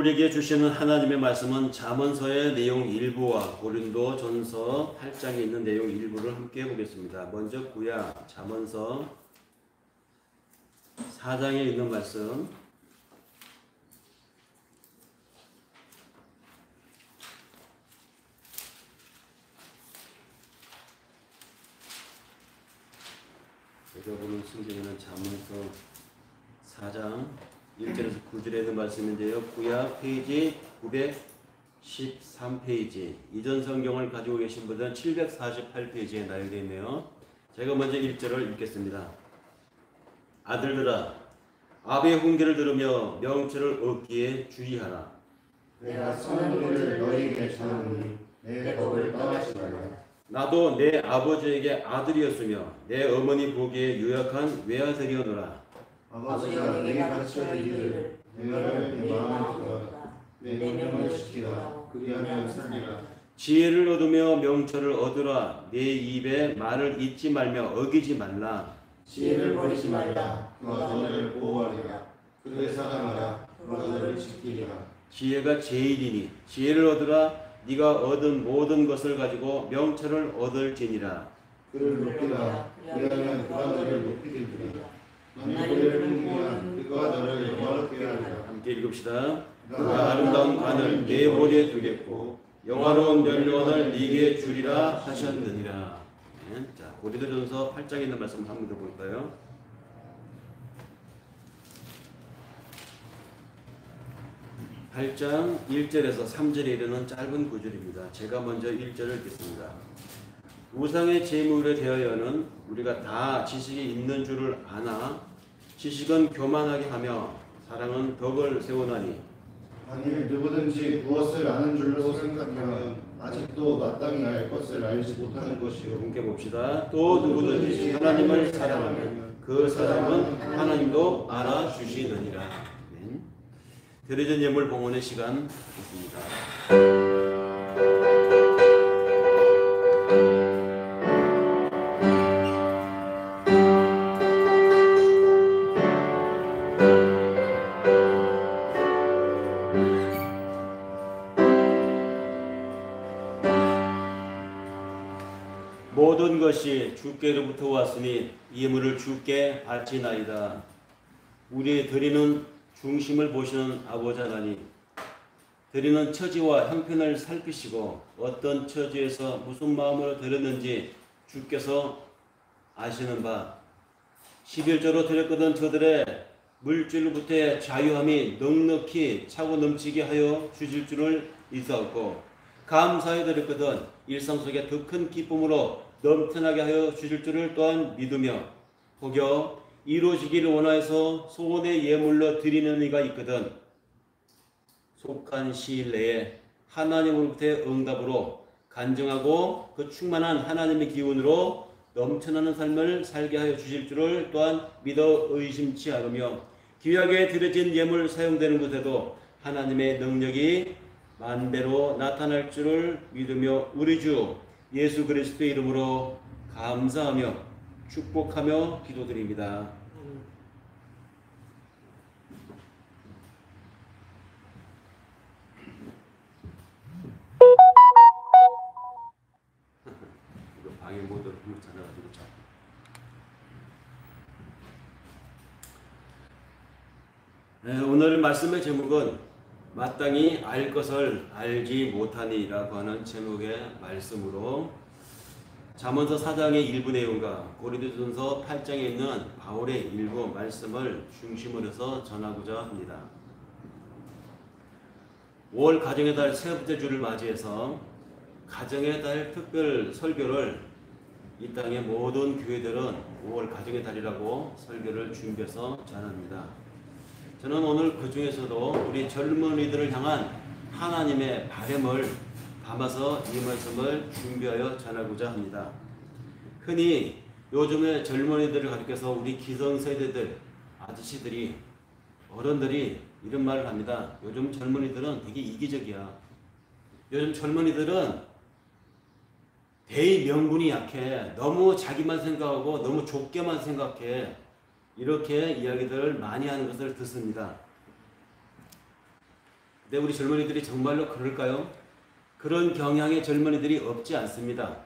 우리에게 주시는 하나님의 말씀은 잠언서의 내용 일부와 고린도전서 8장에 있는 내용 일부를 함께 보겠습니다. 먼저 구약 잠언서 4장에 있는 말씀 제가 보는 성경에는 잠언서 4장 1절에서 9절에 있는 말씀인데요. 구약 페이지 913페이지. 이전 성경을 가지고 계신 분들은 748페이지에 나열되어 있네요. 제가 먼저 1절을 읽겠습니다. 아들들아, 아비의 훈계를 들으며 명철을 얻기에 주의하라. 내가 선한 길을 너희에게 전하노니 내 법을 떠나지 말라. 나도 내 아버지에게 아들이었으며 내 어머니 보기에 유약한 외아들이었노라. 아버지가 내게 가르쳐 이르기를 내가를 내 마음에 두라. 내 명령을 지키라. 그리하면 살리라. 지혜를 얻으며 명철을 얻으라. 내 입에 말을 잊지 말며 어기지 말라. 지혜를 버리지 말라. 그가 너를 보호하리라. 그를 사랑하라. 그가 너를 지키리라. 지혜가 제일이니 지혜를 얻으라. 네가 얻은 모든 것을 가지고 명철을 얻을지니라. 그를 높이라. 그리하면 그가 너를 높이 들리리라. 만나리를 풍기면 그가 너를 영화롭게 하리라. 함께 읽읍시다. 그가 아름다운 관을 네 머리에 두겠고 영화로운 면류관을 네게 주리라 하셨느니라. 네. 자, 고린도전서 8장에 있는 말씀 한번 더 볼까요? (8장) 1절에서 3절에 이르는 짧은 구절입니다. 제가 먼저 1절을 읽겠습니다. 우상의 제물에 대하여는 우리가 다 지식이 있는 줄을 아나 지식은 교만하게 하며 사랑은 덕을 세우나니. 만일 누구든지 무엇을 아는 줄로 생각하면 아직도 마땅히 알 것을 알지 못하는 것이요. 함께 봅시다. 또 누구든지 하나님을 사랑하면 그 사람은 하나님도 알아주시느니라. 아멘. 드려진 예물 봉헌의 시간 있습니다. 모든 것이 주께로부터 왔으니 예물을 주께 바치나이다. 우리의 드리는 중심을 보시는 아버지 하나님, 드리는 처지와 형편을 살피시고 어떤 처지에서 무슨 마음으로 드렸는지 주께서 아시는 바, 11조로 드렸거든 저들의 물질로부터의 자유함이 넉넉히 차고 넘치게 하여 주실 줄을 믿사옵고, 감사해 드렸거든 일상 속에 더 큰 기쁨으로 넘쳐나게 하여 주실 줄을 또한 믿으며, 혹여 이루어지기를 원하여서 소원의 예물로 드리는 이가 있거든 속한 시일 내에 하나님으로부터의 응답으로 간증하고 그 충만한 하나님의 기운으로 넘쳐나는 삶을 살게 하여 주실 줄을 또한 믿어 의심치 않으며, 귀하게 드려진 예물 사용되는 곳에도 하나님의 능력이 만배로 나타날 줄을 믿으며 우리 주 예수 그리스도의 이름으로 감사하며 축복하며 기도드립니다. 이거 방해 모드로 잘해가지고 참. 네, 오늘 말씀의 제목은 마땅히 알 것을 알지 못하니라고 하는 제목의 말씀으로 잠언서 4장의 일부 내용과 고린도전서 8장에 있는 바울의 일부 말씀을 중심으로 해서 전하고자 합니다. 5월 가정의 달 세 번째 주를 맞이해서 가정의 달 특별 설교를 이 땅의 모든 교회들은 5월 가정의 달이라고 설교를 준비해서 전합니다. 저는 오늘 그 중에서도 우리 젊은이들을 향한 하나님의 바람을 담아서 이 말씀을 준비하여 전하고자 합니다. 흔히 요즘의 젊은이들을 가리켜서 우리 기성세대들, 아저씨들이, 어른들이 이런 말을 합니다. 요즘 젊은이들은 되게 이기적이야. 요즘 젊은이들은 대의 명분이 약해. 너무 자기만 생각하고 너무 좁게만 생각해. 이렇게 이야기들을 많이 하는 것을 듣습니다. 근데 우리 젊은이들이 정말로 그럴까요? 그런 경향의 젊은이들이 없지 않습니다.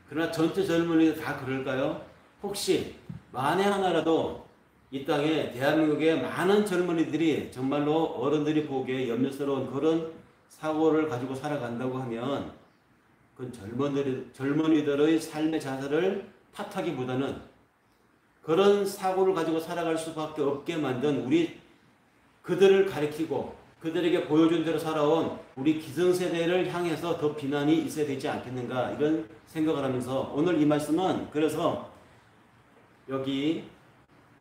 그러나 전체 젊은이들 다 그럴까요? 혹시 만에 하나라도 이 땅에 대한민국의 많은 젊은이들이 정말로 어른들이 보기에 염려스러운 그런 사고를 가지고 살아간다고 하면 그건 젊은이들의 삶의 자세를 탓하기보다는 그런 사고를 가지고 살아갈 수밖에 없게 만든 우리 그들을 가리키고 그들에게 보여준 대로 살아온 우리 기성세대를 향해서 더 비난이 있어야 되지 않겠는가 이런 생각을 하면서 오늘 이 말씀은 그래서 여기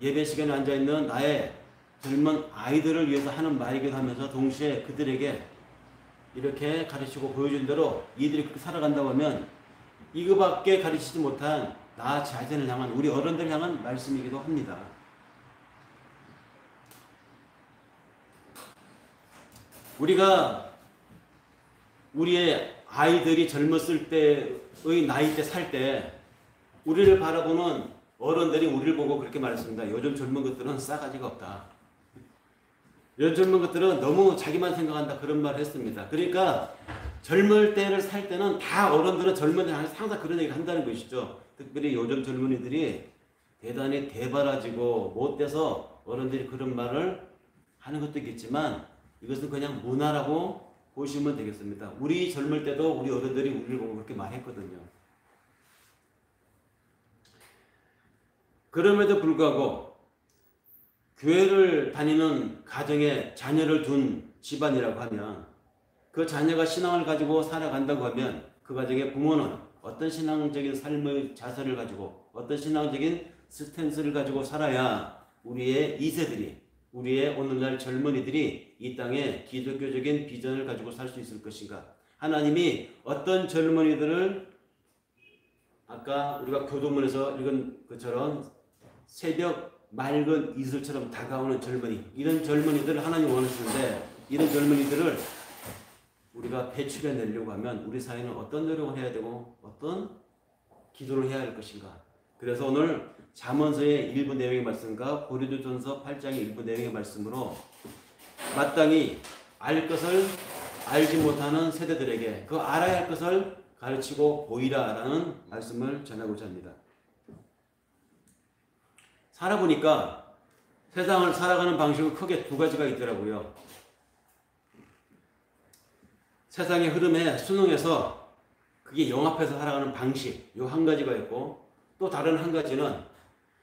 예배 시간에 앉아있는 나의 젊은 아이들을 위해서 하는 말이기도 하면서 동시에 그들에게 이렇게 가르치고 보여준 대로 이들이 그렇게 살아간다고 하면 이거밖에 가르치지 못한 나 자신을 향한 우리 어른들 향한 말씀이기도 합니다. 우리가 우리의 아이들이 젊었을 때의 나이 때 살 때 우리를 바라보는 어른들이 우리를 보고 그렇게 말했습니다. 요즘 젊은 것들은 싸가지가 없다. 요즘 젊은 것들은 너무 자기만 생각한다. 그런 말을 했습니다. 그러니까 젊을 때를 살 때는 다 어른들은 젊은이들 항상 그런 얘기를 한다는 것이죠. 특별히 요즘 젊은이들이 대단히 대바라지고 못돼서 어른들이 그런 말을 하는 것도 있겠지만 이것은 그냥 문화라고 보시면 되겠습니다. 우리 젊을 때도 우리 어른들이 우리를 보고 그렇게 말했거든요. 그럼에도 불구하고 교회를 다니는 가정에 자녀를 둔 집안이라고 하면 그 자녀가 신앙을 가지고 살아간다고 하면 그 가정의 부모는 어떤 신앙적인 삶의 자세를 가지고 어떤 신앙적인 스탠스를 가지고 살아야 우리의 2세들이 우리의 오늘날 젊은이들이 이 땅에 기독교적인 비전을 가지고 살 수 있을 것인가. 하나님이 어떤 젊은이들을 아까 우리가 교도문에서 읽은 것처럼 새벽 맑은 이슬처럼 다가오는 젊은이, 이런 젊은이들을 하나님 원하시는데 이런 젊은이들을 우리가 배출해내려고 하면 우리 사회는 어떤 노력을 해야 되고 어떤 기도를 해야 할 것인가. 그래서 오늘 잠언서의 일부 내용의 말씀과 고린도전서 8장의 일부 내용의 말씀으로 마땅히 알 것을 알지 못하는 세대들에게 그 알아야 할 것을 가르치고 보이라라는 말씀을 전하고자 합니다. 살아보니까 세상을 살아가는 방식은 크게 두 가지가 있더라고요. 세상의 흐름에 순응해서 그게 영합해서 살아가는 방식, 요 한 가지가 있고 또 다른 한 가지는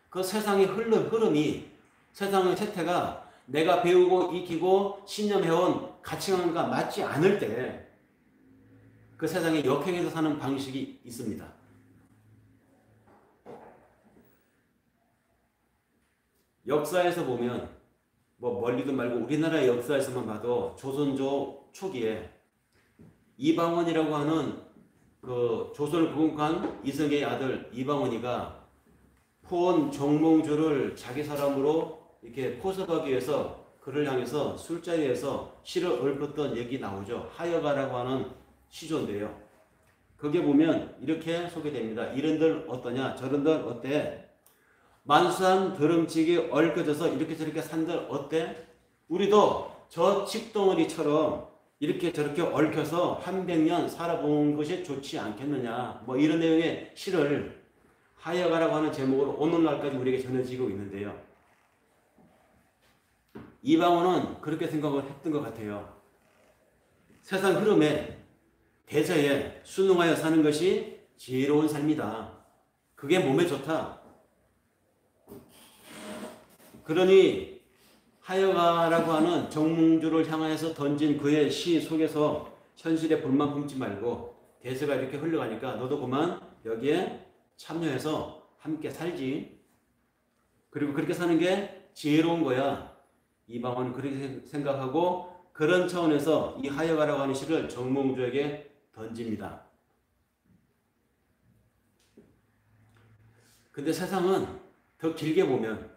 그 세상의 흐름이 세상의 세태가 내가 배우고 익히고 신념해온 가치관과 맞지 않을 때 그 세상에 역행해서 사는 방식이 있습니다. 역사에서 보면 뭐 멀리도 말고 우리나라의 역사에서만 봐도 조선조 초기에 이방원이라고 하는 그 조선을 구국한 이성계의 아들 이방원이가 포원 정몽주를 자기 사람으로 이렇게 포섭하기 위해서 그를 향해서 술자리에서 시를 읊었던 얘기 나오죠. 하여가라고 하는 시조인데요. 거기에 보면 이렇게 소개됩니다. 이런들 어떠냐, 저런들 어때? 만수한 더름치기 얽혀져서 이렇게 저렇게 산들 어때? 우리도 저 칡덩어리처럼 이렇게 저렇게 얽혀서 한 100년 살아보는 것이 좋지 않겠느냐. 뭐 이런 내용의 시를 하여가라고 하는 제목으로 오늘날까지 우리에게 전해지고 있는데요. 이방원은 그렇게 생각을 했던 것 같아요. 세상 흐름에 대세에 순응하여 사는 것이 지혜로운 삶이다. 그게 몸에 좋다. 그러니 하여가라고 하는 정몽주를 향하여서 던진 그의 시 속에서 현실에 불만 품지 말고 대세가 이렇게 흘러가니까 너도 그만 여기에 참여해서 함께 살지. 그리고 그렇게 사는 게 지혜로운 거야. 이방원은 그렇게 생각하고 그런 차원에서 이 하여가라고 하는 시를 정몽주에게 던집니다. 근데 세상은 더 길게 보면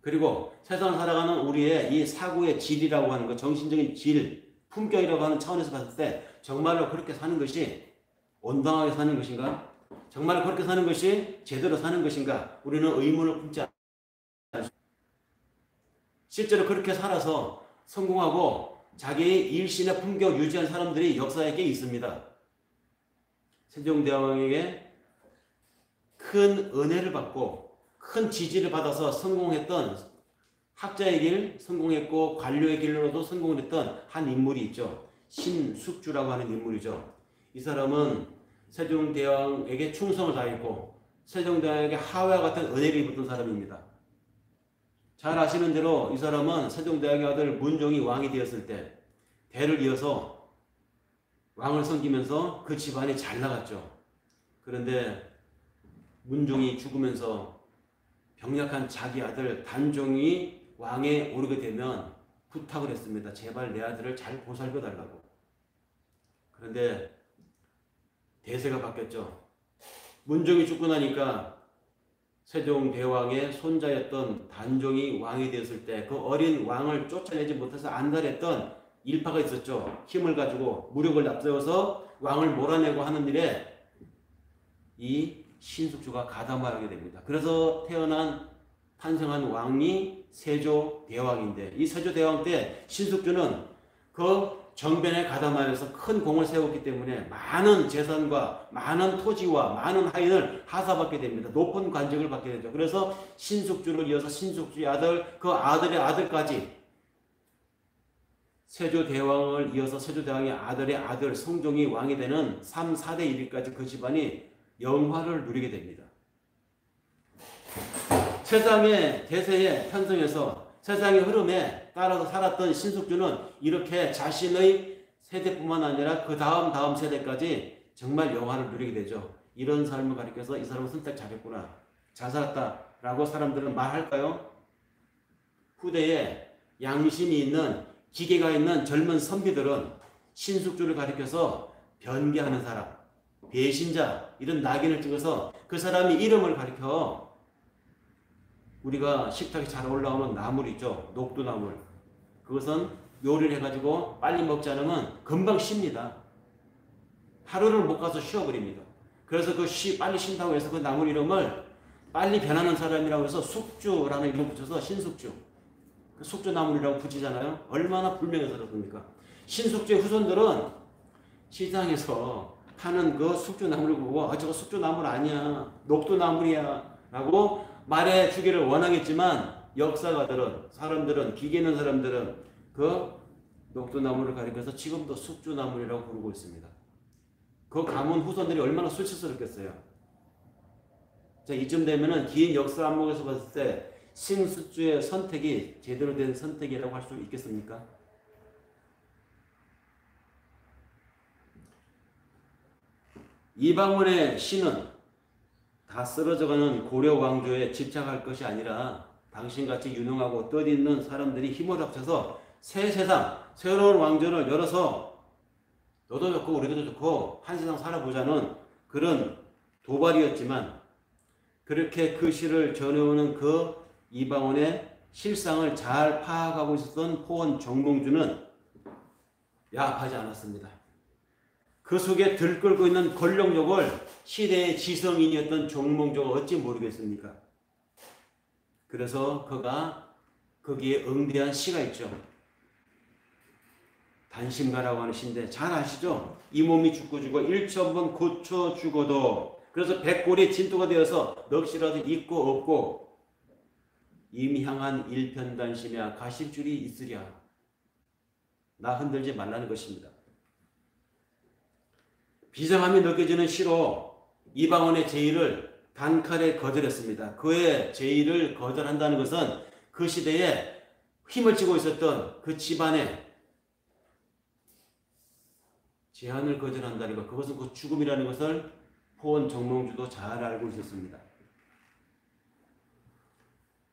그리고 세상을 살아가는 우리의 이 사고의 질이라고 하는 것, 정신적인 질, 품격이라고 하는 차원에서 봤을 때 정말로 그렇게 사는 것이 온당하게 사는 것인가? 정말 그렇게 사는 것이 제대로 사는 것인가? 우리는 의문을 품지 않습니다. 실제로 그렇게 살아서 성공하고 자기의 일신의 품격 유지한 사람들이 역사에 꽤 있습니다. 세종대왕에게 큰 은혜를 받고 큰 지지를 받아서 성공했던 학자의 길 성공했고 관료의 길로도 성공했던 한 인물이 있죠. 신숙주라고 하는 인물이죠. 이 사람은 세종대왕에게 충성을 다했고 세종대왕에게 하와와 같은 은혜를 입었던 사람입니다. 잘 아시는 대로 이 사람은 세종대왕의 아들 문종이 왕이 되었을 때 대를 이어서 왕을 섬기면서 그 집안이 잘 나갔죠. 그런데 문종이 죽으면서 병약한 자기 아들 단종이 왕에 오르게 되면 부탁을 했습니다. 제발 내 아들을 잘 보살펴 달라고. 그런데 대세가 바뀌었죠. 문종이 죽고 나니까 세종대왕의 손자였던 단종이 왕이 되었을 때 그 어린 왕을 쫓아내지 못해서 안달했던 일파가 있었죠. 힘을 가지고 무력을 앞세워서 왕을 몰아내고 하는 일에 이 신숙주가 가담하게 됩니다. 그래서 탄생한 왕이 세조대왕인데 이 세조대왕 때 신숙주는 그 정변에 가담하여서 큰 공을 세웠기 때문에 많은 재산과 많은 토지와 많은 하인을 하사받게 됩니다. 높은 관직을 받게 되죠. 그래서 신숙주를 이어서 신숙주의 아들, 그 아들의 아들까지 세조대왕을 이어서 세조대왕의 아들의 아들 성종이 왕이 되는 3, 4대 1위까지 그 집안이 영화를 누리게 됩니다. 세상의 대세에 편성해서 세상의 흐름에 따라서 살았던 신숙주는 이렇게 자신의 세대뿐만 아니라 그 다음 세대까지 정말 영화를 누리게 되죠. 이런 삶을 가리켜서 이 사람은 선택 잘했구나, 잘 살았다라고 사람들은 말할까요? 후대에 양심이 있는 기계가 있는 젊은 선비들은 신숙주를 가리켜서 변개하는 사람, 배신자 이런 낙인을 찍어서 그 사람이 이름을 가리켜 우리가 식탁에 잘 올라오는 나물 있죠. 녹두나물. 그것은 요리를 해가지고 빨리 먹지 않으면 금방 쉽니다. 하루를 못 가서 쉬어버립니다. 그래서 빨리 쉰다고 해서 그 나물 이름을 빨리 변하는 사람이라고 해서 숙주라는 이름 붙여서 신숙주. 그 숙주나물이라고 붙이잖아요. 얼마나 불명예스럽습니까? 신숙주의 후손들은 시장에서 파는 그 숙주나물을 보고 저거 숙주나물 아니야, 녹두나물이야 라고 말해주기를 원하겠지만 역사가들은, 사람들은, 기계 있는 사람들은 그 녹두나물을 가리켜서 지금도 숙주나물이라고 부르고 있습니다. 그 가문 후손들이 얼마나 수치스럽겠어요. 자, 이쯤 되면은 긴 역사 안목에서 봤을 때 신숙주의 선택이 제대로 된 선택이라고 할 수 있겠습니까? 이방원의 신은 다 쓰러져가는 고려 왕조에 집착할 것이 아니라 당신같이 유능하고 뜻있는 사람들이 힘을 합쳐서 새 세상, 새로운 왕조를 열어서 너도 좋고 우리도 좋고 한 세상 살아보자는 그런 도발이었지만 그렇게 그 시를 전해오는 그 이방원의 실상을 잘 파악하고 있었던 포원 정몽주는 야합하지 않았습니다. 그 속에 들끓고 있는 권력욕을 시대의 지성인이었던 정몽주가 어찌 모르겠습니까? 그래서 그가 거기에 응대한 시가 있죠. 단심가라고 하는 시인데 잘 아시죠? 이 몸이 죽고 1,000번 고쳐 죽어도 그래서 백골이 진토가 되어서 넋이라도 있고 없고 임향한 일편단심이야 가실줄이 있으랴. 나 흔들지 말라는 것입니다. 비장함이 느껴지는 시로 이방원의 제의를 단칼에 거절했습니다. 그의 제의를 거절한다는 것은 그 시대에 힘을 쥐고 있었던 그 집안의 제안을 거절한다는 것, 그것은 그 죽음이라는 것을 포원 정몽주도 잘 알고 있었습니다.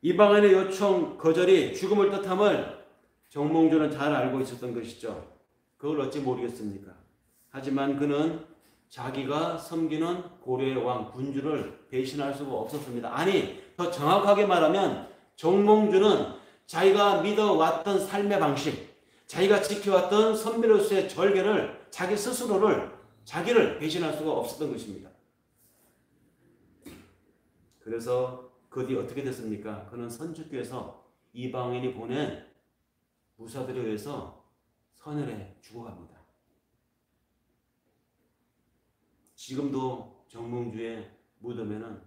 이방원의 요청 거절이 죽음을 뜻함을 정몽주는 잘 알고 있었던 것이죠. 그걸 어찌 모르겠습니까? 하지만 그는 자기가 섬기는 고려의 왕 군주를 배신할 수가 없었습니다. 아니, 더 정확하게 말하면 정몽주는 자기가 믿어왔던 삶의 방식, 자기가 지켜왔던 선비로서의 절개를 자기를 배신할 수가 없었던 것입니다. 그래서 그 뒤 어떻게 됐습니까? 그는 선축교에서 이방인이 보낸 무사들에 의해서 서늘해 죽어갑니다. 지금도 정몽주의 무덤에는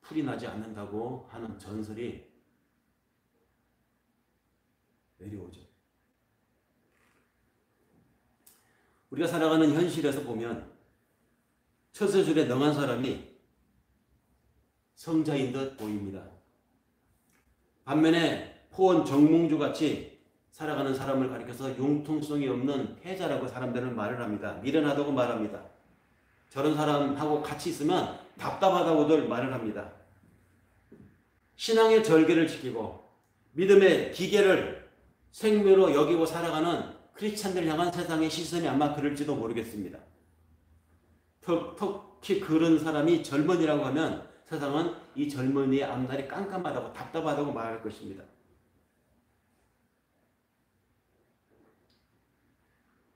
풀이 나지 않는다고 하는 전설이 내려오죠. 우리가 살아가는 현실에서 보면 처세술에 능한 사람이 성자인 듯 보입니다. 반면에 포원 정몽주 같이 살아가는 사람을 가리켜서 융통성이 없는 패자라고 사람들은 말을 합니다. 미련하다고 말합니다. 저런 사람하고 같이 있으면 답답하다고들 말을 합니다. 신앙의 절개를 지키고 믿음의 기계를 생명으로 여기고 살아가는 크리스찬들 향한 세상의 시선이 아마 그럴지도 모르겠습니다. 특히 그런 사람이 젊은이라고 하면 세상은 이 젊은이의 앞날이 깜깜하다고 답답하다고 말할 것입니다.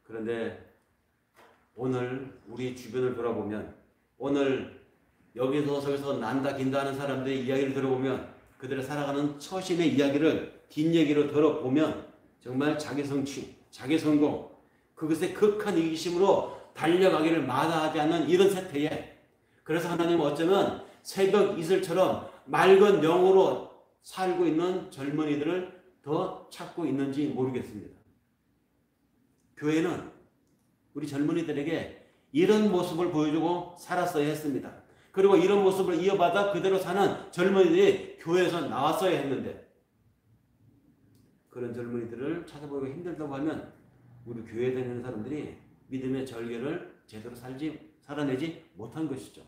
그런데 오늘 우리 주변을 돌아보면 오늘 여기서 저기서 난다 긴다 하는 사람들의 이야기를 들어보면 그들의 살아가는 처신의 이야기를 뒷얘기로 들어보면 정말 자기 성취, 자기 성공, 그것의 극한 이기심으로 달려가기를 마다하지 않는 이런 세태에 그래서 하나님은 어쩌면 새벽 이슬처럼 맑은 영으로 살고 있는 젊은이들을 더 찾고 있는지 모르겠습니다. 교회는 우리 젊은이들에게 이런 모습을 보여주고 살았어야 했습니다. 그리고 이런 모습을 이어받아 그대로 사는 젊은이들이 교회에서 나왔어야 했는데 그런 젊은이들을 찾아보기가 힘들다고 하면 우리 교회에 다니는 사람들이 믿음의 절개를 제대로 살아내지 못한 것이죠.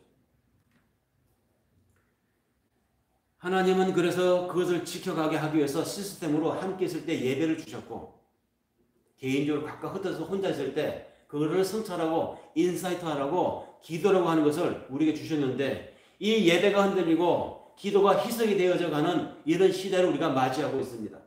하나님은 그래서 그것을 지켜가게 하기 위해서 시스템으로 함께 있을 때 예배를 주셨고 개인적으로 각각 흩어져서 혼자 있을 때 그거를 성찰하고 인사이트하라고 기도라고 하는 것을 우리에게 주셨는데 이 예배가 흔들리고 기도가 희석이 되어져 가는 이런 시대를 우리가 맞이하고 있습니다.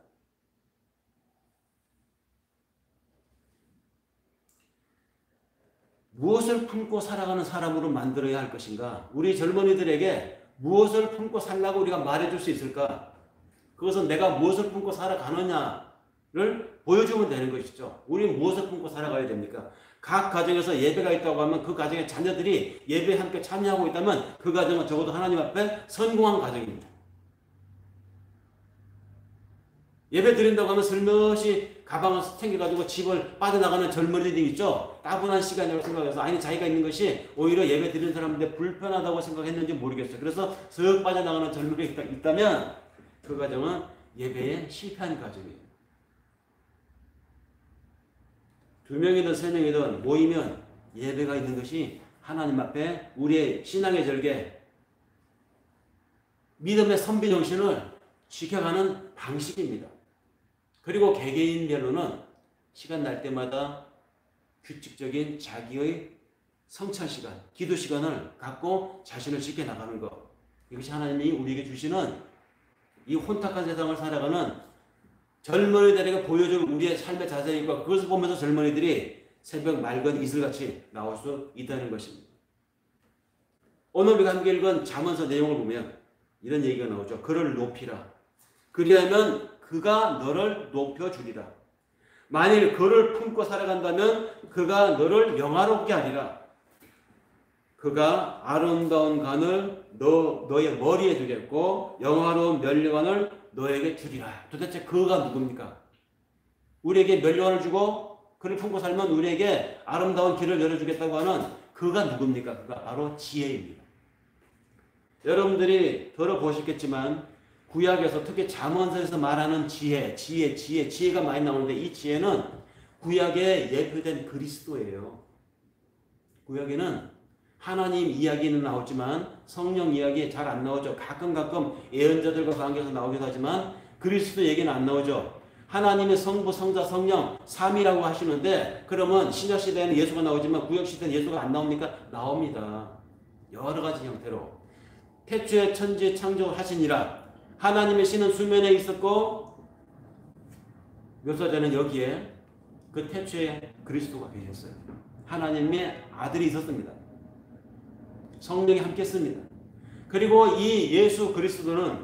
무엇을 품고 살아가는 사람으로 만들어야 할 것인가? 우리 젊은이들에게 무엇을 품고 살라고 우리가 말해줄 수 있을까? 그것은 내가 무엇을 품고 살아가느냐를 보여주면 되는 것이죠. 우리는 무엇을 품고 살아가야 됩니까? 각 가정에서 예배가 있다고 하면 그 가정의 자녀들이 예배에 함께 참여하고 있다면 그 가정은 적어도 하나님 앞에 성공한 가정입니다. 예배 드린다고 하면 슬며시 가방을 챙겨가지고 집을 빠져나가는 젊은이들 있죠. 따분한 시간이라고 생각해서 아니 자기가 있는 것이 오히려 예배 드리는 사람한테 불편하다고 생각했는지 모르겠어요. 그래서 슥 빠져나가는 젊은이가 있다면 그 가정은 예배에 실패한 가정이에요. 2명이든 3명이든 모이면 예배가 있는 것이 하나님 앞에 우리의 신앙의 절개, 믿음의 선비 정신을 지켜가는 방식입니다. 그리고 개개인별로는 시간 날 때마다 규칙적인 자기의 성찰 시간, 기도 시간을 갖고 자신을 지켜나가는 것. 이것이 하나님이 우리에게 주시는 이 혼탁한 세상을 살아가는 젊은이들에게 보여줄 우리의 삶의 자세이고 그것을 보면서 젊은이들이 새벽 맑은 이슬같이 나올 수 있다는 것입니다. 오늘 우리가 함께 읽은 잠언서 내용을 보면 이런 얘기가 나오죠. 그를 높이라. 그리하면 그가 너를 높여주리라. 만일 그를 품고 살아간다면 그가 너를 영화롭게 하리라. 그가 아름다운 간을 너의 머리에 두겠고 영화로운 면류관을 너에게 주리라. 도대체 그가 누굽니까? 우리에게 면류관을 주고 그를 품고 살면 우리에게 아름다운 길을 열어주겠다고 하는 그가 누굽니까? 그가 바로 지혜입니다. 여러분들이 들어보셨겠지만 구약에서 특히 잠언서에서 말하는 지혜가 많이 나오는데 이 지혜는 구약에 예표된 그리스도예요. 구약에는 하나님 이야기는 나오지만 성령 이야기 잘 안 나오죠. 가끔 예언자들과 관계에서 나오기도 하지만 그리스도 얘기는 안 나오죠. 하나님의 성부, 성자, 성령 3이라고 하시는데 그러면 신약시대에는 예수가 나오지만 구약시대는 예수가 안 나옵니까? 나옵니다. 여러 가지 형태로. 태초에 천지 창조하시니라. 하나님의 신은 수면에 있었고 묘사되는 여기에 그 태초에 그리스도가 계셨어요. 하나님의 아들이 있었습니다. 성령이 함께 했습니다. 그리고 이 예수 그리스도는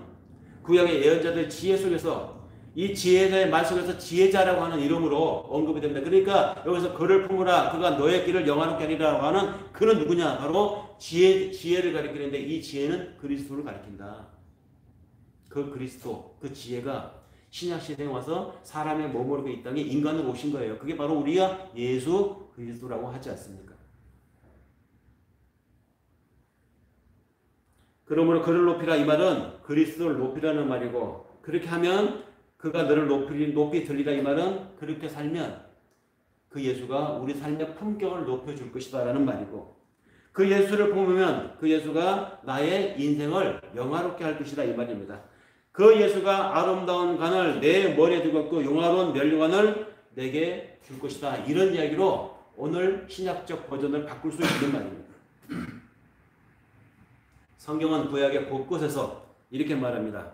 구약의 예언자들 지혜 속에서 이 지혜자의 말 속에서 지혜자라고 하는 이름으로 언급이 됩니다. 그러니까 여기서 그를 품으라 그가 너의 길을 영화롭게 하리라고 하는 그는 누구냐? 바로 지혜를 가리키는데 이 지혜는 그리스도를 가리킨다. 그 그리스도, 그 지혜가 신약시대에 와서 사람의 몸으로 이 땅에 인간으로 오신 거예요. 그게 바로 우리가 예수 그리스도라고 하지 않습니까? 그러므로 그를 높이라 이 말은 그리스도를 높이라는 말이고, 그렇게 하면 그가 너를 높이 들리라 이 말은 그렇게 살면 그 예수가 우리 삶의 품격을 높여줄 것이다 라는 말이고, 그 예수를 품으면 그 예수가 나의 인생을 영화롭게 할 것이다 이 말입니다. 그 예수가 아름다운 간을 내 머리에 두었고 영화로운 면류관을 내게 줄 것이다. 이런 이야기로 오늘 신약적 버전을 바꿀 수 있는 말입니다. 성경은 구약의 곳곳에서 이렇게 말합니다.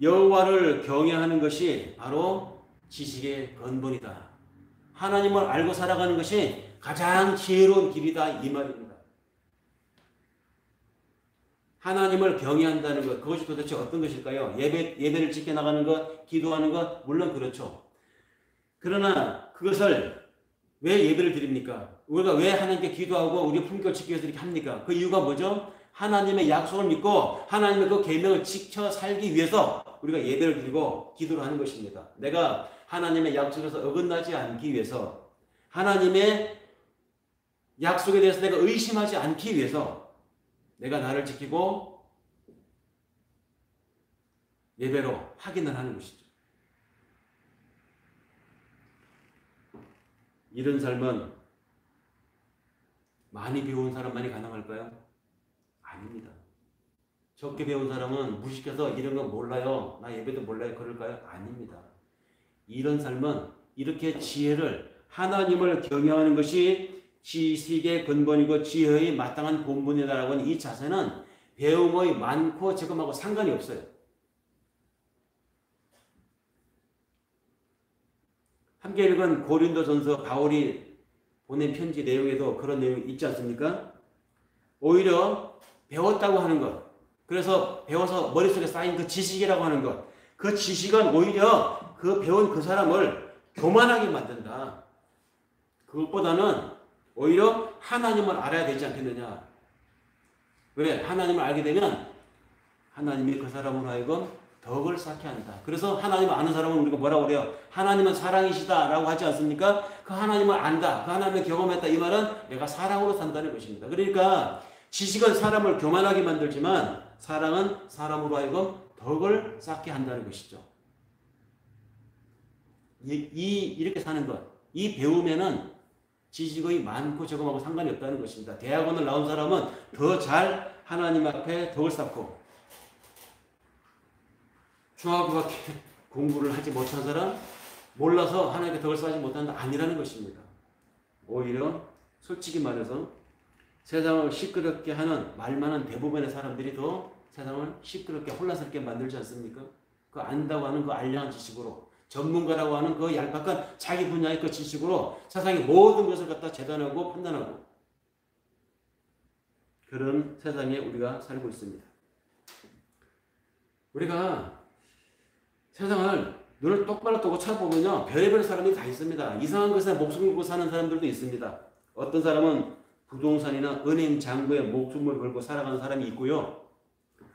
여호와를 경외하는 것이 바로 지식의 근본이다. 하나님을 알고 살아가는 것이 가장 지혜로운 길이다 이 말입니다. 하나님을 경외한다는 것, 그것이 도대체 어떤 것일까요? 예배를 지켜나가는 것, 기도하는 것, 물론 그렇죠. 그러나 그것을 왜 예배를 드립니까? 우리가 왜 하나님께 기도하고 우리 품격을 지키기 위해서 이렇게 합니까? 그 이유가 뭐죠? 하나님의 약속을 믿고 하나님의 그 계명을 지켜 살기 위해서 우리가 예배를 드리고 기도를 하는 것입니다. 내가 하나님의 약속에서 어긋나지 않기 위해서, 하나님의 약속에 대해서 내가 의심하지 않기 위해서 내가 나를 지키고 예배로 확인을 하는 것이죠. 이런 삶은 많이 배운 사람만이 가능할까요? 아닙니다. 적게 배운 사람은 무식해서 이런 거 몰라요, 나 예배도 몰라요, 그럴까요? 아닙니다. 이런 삶은 이렇게 지혜를, 하나님을 경외하는 것이 지식의 근본이고 지혜의 마땅한 본분이다라고 하는 이 자세는 배움의 많고 적음하고 상관이 없어요. 함께 읽은 고린도전서 바울이 보낸 편지 내용에도 그런 내용이 있지 않습니까? 오히려 배웠다고 하는 것, 그래서 배워서 머릿속에 쌓인 그 지식이라고 하는 것, 그 지식은 오히려 그 배운 그 사람을 교만하게 만든다. 그것보다는 오히려 하나님을 알아야 되지 않겠느냐. 왜? 하나님을 알게 되면 하나님이 그 사람으로 하여금 덕을 쌓게 한다. 그래서 하나님을 아는 사람은 우리가 뭐라고 그래요? 하나님은 사랑이시다 라고 하지 않습니까? 그 하나님을 안다, 그 하나님을 경험했다, 이 말은 내가 사랑으로 산다는 것입니다. 그러니까 지식은 사람을 교만하게 만들지만 사랑은 사람으로 하여금 덕을 쌓게 한다는 것이죠. 이렇게 사는 것, 이 배움에는 지식의 많고 적음하고 상관이 없다는 것입니다. 대학원을 나온 사람은 더 잘 하나님 앞에 덕을 쌓고, 중학교밖에 공부를 하지 못한 사람, 몰라서 하나님께 덕을 쌓지 못한다, 아니라는 것입니다. 오히려 솔직히 말해서 세상을 시끄럽게 하는 말 많은 대부분의 사람들이 더 세상을 시끄럽게 혼란스럽게 만들지 않습니까? 그 안다고 하는 그 알량한 지식으로, 전문가라고 하는 그 얄팍한 자기 분야의 그 지식으로 세상의 모든 것을 갖다 재단하고 판단하고, 그런 세상에 우리가 살고 있습니다. 우리가 세상을 눈을 똑바로 뜨고 쳐다보면요, 별의별 사람이 다 있습니다. 이상한 것에 목숨을 걸고 사는 사람들도 있습니다. 어떤 사람은 부동산이나 은행 잔고에 목숨을 걸고 살아가는 사람이 있고요.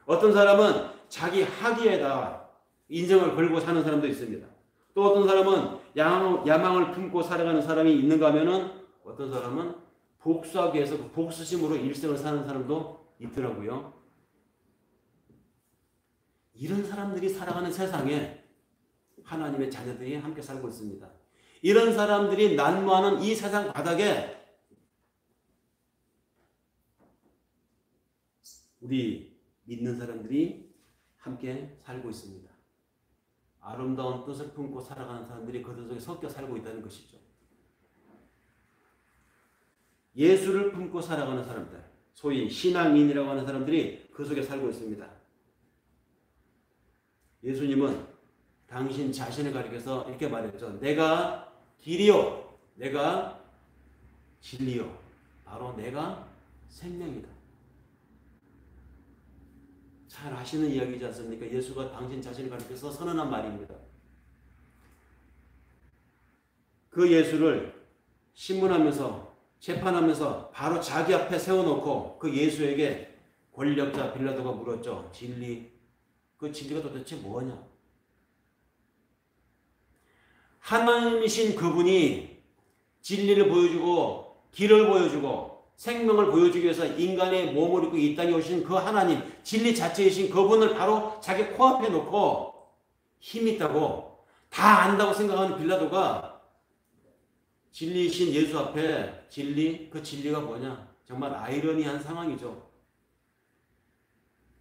어떤 사람은 자기 학위에다 인생을 걸고 사는 사람도 있습니다. 또 어떤 사람은 야망을 품고 살아가는 사람이 있는가 하면은 어떤 사람은 복수하기 위해서 복수심으로 일생을 사는 사람도 있더라고요. 이런 사람들이 살아가는 세상에 하나님의 자녀들이 함께 살고 있습니다. 이런 사람들이 난무하는 이 세상 바닥에 우리 믿는 사람들이 함께 살고 있습니다. 아름다운 뜻을 품고 살아가는 사람들이 그들 속에 섞여 살고 있다는 것이죠. 예수를 품고 살아가는 사람들, 소위 신앙인이라고 하는 사람들이 그 속에 살고 있습니다. 예수님은 당신 자신을 가리켜서 이렇게 말했죠. 내가 길이요, 내가 진리요, 바로 내가 생명이다. 잘 아시는 이야기지 않습니까? 예수가 당신 자신을 가리켜서 선언한 말입니다. 그 예수를 신문하면서 재판하면서 바로 자기 앞에 세워놓고 그 예수에게 권력자 빌라도가 물었죠. 진리, 그 진리가 도대체 뭐냐? 하나님이신 그분이 진리를 보여주고 길을 보여주고 생명을 보여주기 위해서 인간의 몸을 입고 이 땅에 오신 그 하나님, 진리 자체이신 그분을 바로 자기 코앞에 놓고 힘이 있다고 다 안다고 생각하는 빌라도가 진리이신 예수 앞에 진리, 그 진리가 뭐냐? 정말 아이러니한 상황이죠.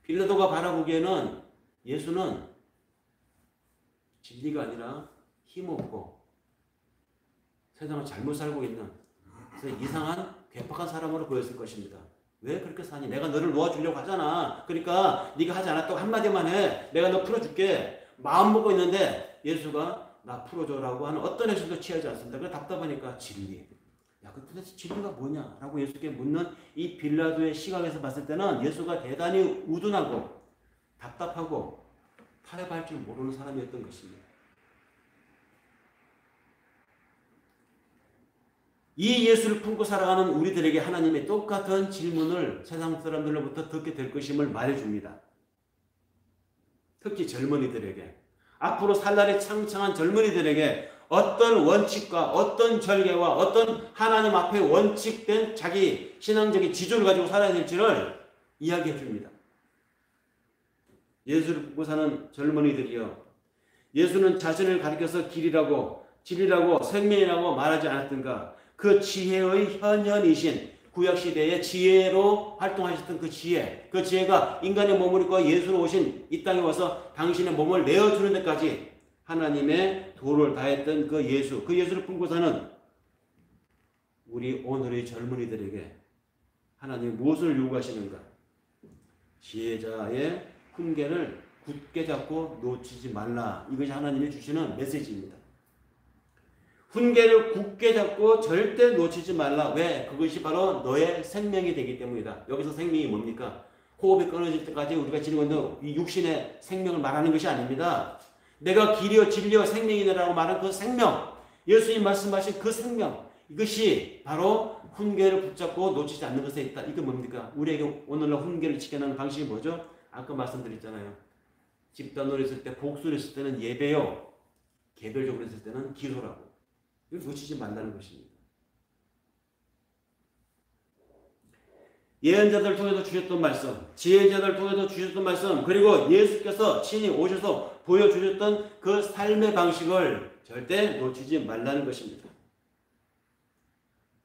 빌라도가 바라보기에는 예수는 진리가 아니라 힘없고 세상을 잘못 살고 있는 그래서 이상한 괴팍한 사람으로 보였을 것입니다. 왜 그렇게 사니? 내가 너를 놓아주려고 하잖아. 그러니까 네가 하지 않았다고 한마디만 해. 내가 너 풀어줄게. 마음 먹고 있는데 예수가 나 풀어줘라고 하는 어떤 액션도 취하지 않습니다. 그래 답답하니까 진리. 야, 그 도대체 진리가 뭐냐? 라고 예수께 묻는 이 빌라도의 시각에서 봤을 때는 예수가 대단히 우둔하고 답답하고 타협할 줄 모르는 사람이었던 것입니다. 이 예수를 품고 살아가는 우리들에게 하나님의 똑같은 질문을 세상 사람들로부터 듣게 될 것임을 말해줍니다. 특히 젊은이들에게, 앞으로 살 날이 창창한 젊은이들에게 어떤 원칙과 어떤 절개와 어떤 하나님 앞에 원칙된 자기 신앙적인 지조를 가지고 살아야 될지를 이야기해 줍니다. 예수를 품고 사는 젊은이들이여, 예수는 자신을 가리켜서 길이라고 진리라고 생명이라고 말하지 않았던가? 그 지혜의 현현이신 구약시대의 지혜로 활동하셨던 그 지혜가 인간의 몸을 입고 예수로 오신 이 땅에 와서 당신의 몸을 내어주는 데까지 하나님의 도를 다했던 그 예수를 품고 사는 우리 오늘의 젊은이들에게 하나님이 무엇을 요구하시는가? 지혜자의 훈계를 굳게 잡고 놓치지 말라. 이것이 하나님이 주시는 메시지입니다. 훈계를 굳게 잡고 절대 놓치지 말라. 왜? 그것이 바로 너의 생명이 되기 때문이다. 여기서 생명이 뭡니까? 호흡이 끊어질 때까지 우리가 지니고 있는 이 육신의 생명을 말하는 것이 아닙니다. 내가 길이요 진리요 생명이라고 말한 그 생명, 예수님 말씀하신 그 생명, 이것이 바로 훈계를 붙잡고 놓치지 않는 것에 있다. 이게 뭡니까? 우리에게 오늘날 훈계를 지켜나는 방식이 뭐죠? 아까 말씀드렸잖아요. 집단으로 했을 때, 복수를 했을 때는 예배요, 개별적으로 했을 때는 기도라고. 이걸 놓치지 말라는 것입니다. 예언자들 통해서 주셨던 말씀, 지혜자들 통해서 주셨던 말씀, 그리고 예수께서 친히 오셔서 보여주셨던 그 삶의 방식을 절대 놓치지 말라는 것입니다.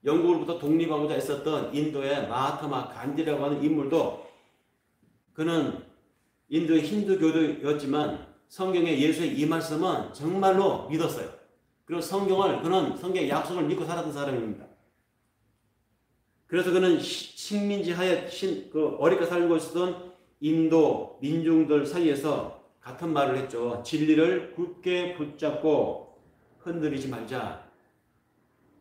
영국으로부터 독립하고자 했었던 인도의 마하트마 간디라고 하는 인물도 그는 인도의 힌두교도였지만 성경에 예수의 이 말씀은 정말로 믿었어요. 그리고 그는 성경의 약속을 믿고 살았던 사람입니다. 그래서 그는 식민지 하에 어렵게 살고 있었던 인도 민중들 사이에서 같은 말을 했죠. 진리를 굳게 붙잡고 흔들리지 말자.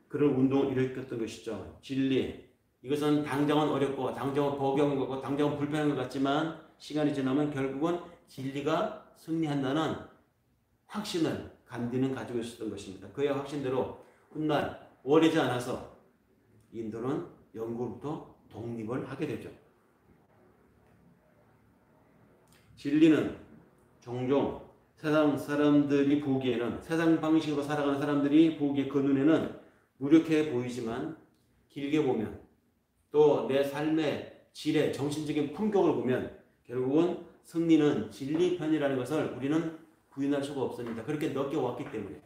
그런 운동을 일으켰던 것이죠. 진리. 이것은 당장은 어렵고 당장은 버거운 거고 당장은 불편한 것 같지만 시간이 지나면 결국은 진리가 승리한다는 확신을 간디는 가지고 있었던 것입니다. 그의 확신대로 훗날 오래지 않아서 인도는 영국으로부터 독립을 하게 되죠. 진리는 종종 세상 사람들이 보기에는, 세상 방식으로 살아가는 사람들이 보기에 그 눈에는 무력해 보이지만 길게 보면 또 내 삶의 질의 정신적인 품격을 보면 결국은 승리는 진리 편이라는 것을 우리는 부인할 수가 없습니다. 그렇게 느껴왔기 때문에.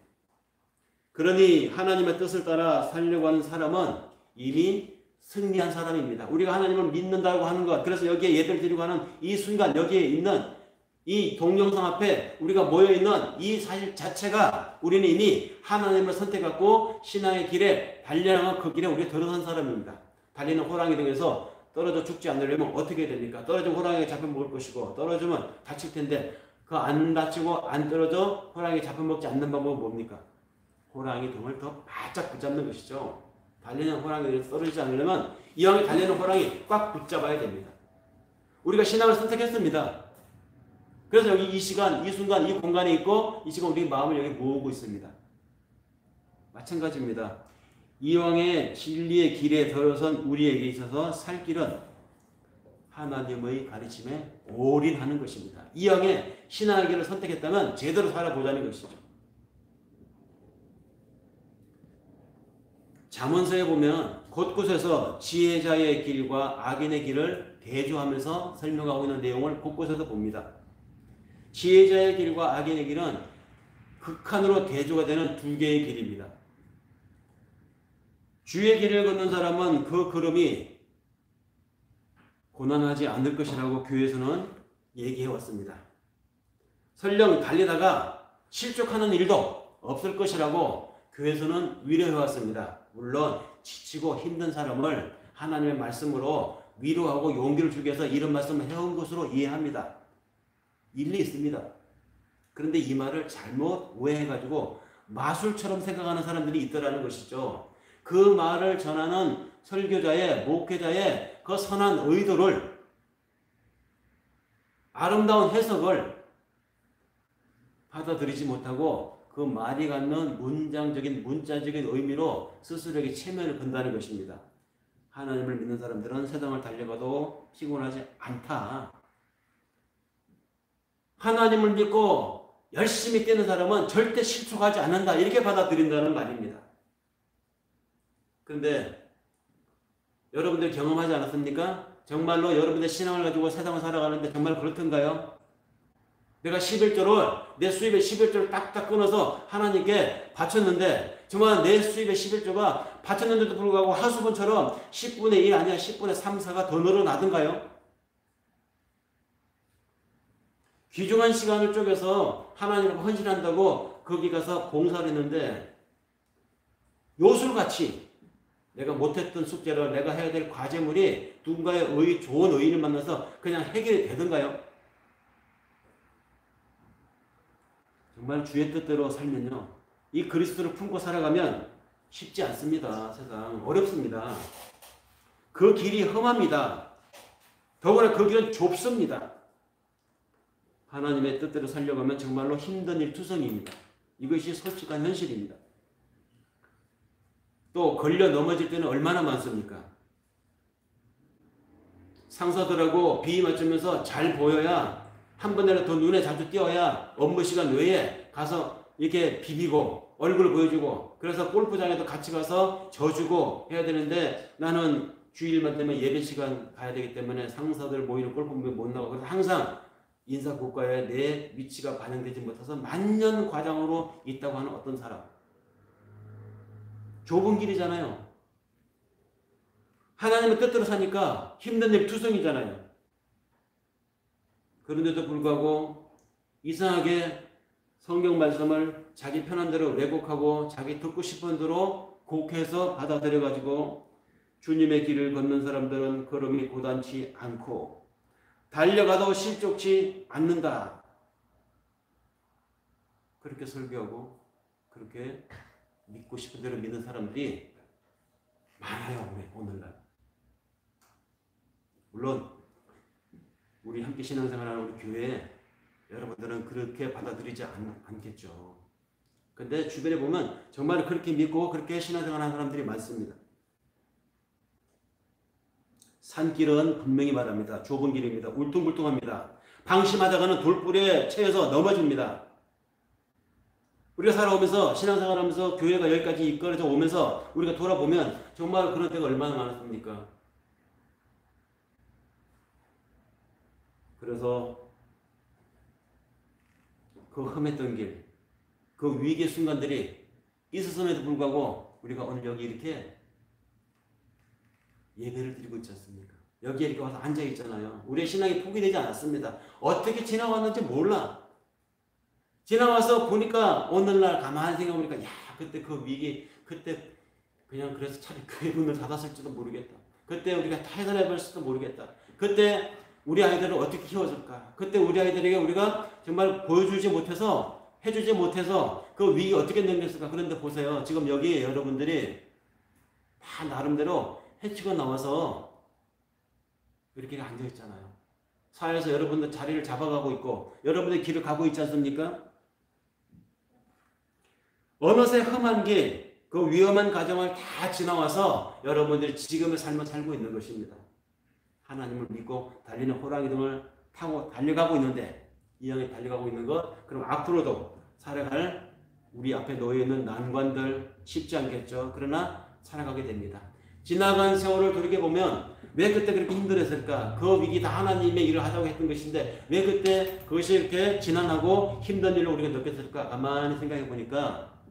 그러니 하나님의 뜻을 따라 살려고 하는 사람은 이미 승리한 사람입니다. 우리가 하나님을 믿는다고 하는 것, 그래서 여기에 예배를 드리고 하는 이 순간 여기에 있는 이 동영상 앞에 우리가 모여있는 이 사실 자체가 우리는 이미 하나님을 선택하고 신앙의 길에 달려나간 그 길에 우리가 들어선 사람입니다. 달리는 호랑이 등에서 떨어져 죽지 않으려면 어떻게 됩니까? 떨어지면 호랑이가 잡혀먹을 것이고 떨어지면 다칠 텐데 그 안 다치고 안 떨어져 호랑이 잡혀먹지 않는 방법은 뭡니까? 호랑이 등을 더 바짝 붙잡는 것이죠. 달리는 호랑이를 떨어지지 않으려면 이왕에 달리는 호랑이 꽉 붙잡아야 됩니다. 우리가 신앙을 선택했습니다. 그래서 여기 이 시간, 이 순간, 이 공간에 있고 이 시간 우리 마음을 여기 모으고 있습니다. 마찬가지입니다. 이왕의 진리의 길에 들어선 우리에게 있어서 살 길은 하나님의 가르침에 올인하는 것입니다. 이왕의 신앙의 길을 선택했다면 제대로 살아보자는 것이죠. 잠언서에 보면 곳곳에서 지혜자의 길과 악인의 길을 대조하면서 설명하고 있는 내용을 곳곳에서 봅니다. 지혜자의 길과 악인의 길은 극한으로 대조가 되는 두 개의 길입니다. 주의 길을 걷는 사람은 그 걸음이 고난하지 않을 것이라고 교회에서는 얘기해 왔습니다. 설령 달리다가 실족하는 일도 없을 것이라고 교회에서는 위로해 왔습니다. 물론 지치고 힘든 사람을 하나님의 말씀으로 위로하고 용기를 주기 위해서 이런 말씀을 해온 것으로 이해합니다. 일리 있습니다. 그런데 이 말을 잘못 오해해가지고 마술처럼 생각하는 사람들이 있더라는 것이죠. 그 말을 전하는 설교자의, 목회자의 그 선한 의도를, 아름다운 해석을 받아들이지 못하고 그 말이 갖는 문자적인 의미로 스스로에게 체면을 건다는 것입니다. 하나님을 믿는 사람들은 세상을 달려가도 피곤하지 않다. 하나님을 믿고 열심히 뛰는 사람은 절대 실족하지 않는다. 이렇게 받아들인다는 말입니다. 그런데 여러분들 경험하지 않았습니까? 정말로 여러분들 신앙을 가지고 세상을 살아가는데 정말 그렇던가요? 내가 11조를, 내 수입의 11조를 딱딱 끊어서 하나님께 바쳤는데 정말 내 수입의 11조가 바쳤는데도 불구하고 하수분처럼 10분의 1 아니야 10분의 3, 4가 더 늘어나던가요? 귀중한 시간을 쪼개서 하나님을 헌신한다고 거기 가서 봉사를 했는데 요술같이 내가 못했던 숙제를, 내가 해야 될 과제물이 누군가의 좋은 의인을 만나서 그냥 해결이 되던가요? 정말 주의 뜻대로 살면요, 이 그리스도를 품고 살아가면 쉽지 않습니다. 세상 어렵습니다. 그 길이 험합니다. 더구나 그 길은 좁습니다. 하나님의 뜻대로 살려가면 정말로 힘든 일 투성입니다. 이것이 솔직한 현실입니다. 또 걸려 넘어질 때는 얼마나 많습니까? 상사들하고 비위 맞추면서 잘 보여야, 한 번이라도 더 눈에 자주 띄어야 업무 시간 외에 가서 이렇게 비비고 얼굴을 보여주고, 그래서 골프장에도 같이 가서 져주고 해야 되는데 나는 주일만 되면 예배 시간 가야 되기 때문에 상사들 모이는 골프장에 못 나가고, 그래서 항상 인사고과에 내 위치가 반영되지 못해서 만년 과장으로 있다고 하는 어떤 사람. 좁은 길이잖아요. 하나님의 뜻대로 사니까 힘든 일 투성이잖아요. 그런데도 불구하고 이상하게 성경 말씀을 자기 편한 대로 왜곡하고 자기 듣고 싶은 대로 곡해서 받아들여가지고 주님의 길을 걷는 사람들은 걸음이 고단치 않고 달려가도 실족치 않는다. 그렇게 설교하고 그렇게 믿고 싶은 대로 믿는 사람들이 많아요. 오늘날. 물론 우리 함께 신앙생활하는 우리 교회 여러분들은 그렇게 받아들이지 않겠죠. 근데 주변에 보면 정말 그렇게 믿고 그렇게 신앙생활하는 사람들이 많습니다. 산길은 분명히 말합니다. 좁은 길입니다. 울퉁불퉁합니다. 방심하다가는 돌불에 채여서 넘어집니다. 우리가 살아오면서 신앙생활하면서 교회가 여기까지 이끌어져 오면서 우리가 돌아보면 정말 그런 때가 얼마나 많았습니까? 그래서 그 험했던 길, 그 위기의 순간들이 있었음에도 불구하고 우리가 오늘 여기 이렇게 예배를 드리고 있지 않습니까? 여기에 이렇게 와서 앉아 있잖아요. 우리의 신앙이 포기되지 않았습니다. 어떻게 지나왔는지 몰라. 지나와서 보니까 오늘날 가만히 생각해보니까 야, 그때 그 위기, 그때 그냥 그래서 차라리 교회 문을 닫았을지도 모르겠다. 그때 우리가 탈선해버렸을지도 모르겠다. 그때 우리 아이들을 어떻게 키워줄까? 그때 우리 아이들에게 우리가 정말 보여주지 못해서, 해주지 못해서 그 위기 어떻게 넘겼을까? 그런데 보세요. 지금 여기 여러분들이 다 나름대로 해치고 나와서 이렇게 앉아있잖아요. 사회에서 여러분들 자리를 잡아가고 있고 여러분의 길을 가고 있지 않습니까? 어느새 험한 길, 그 위험한 과정을 다 지나와서 여러분들이 지금의 삶을 살고 있는 것입니다. 하나님을 믿고 달리는 호랑이 등을 타고 달려가고 있는데, 이 형이 달려가고 있는 것, 그럼 앞으로도 살아갈 우리 앞에 놓여있는 난관들 쉽지 않겠죠. 그러나 살아가게 됩니다. 지나간 세월을 돌이켜보면 왜 그때 그렇게 힘들었을까? 그 위기 다 하나님의 일을 하자고 했던 것인데 왜 그때 그것이 이렇게 지난하고 힘든 일을 우리가 느꼈을까? 가만히 생각해 보니까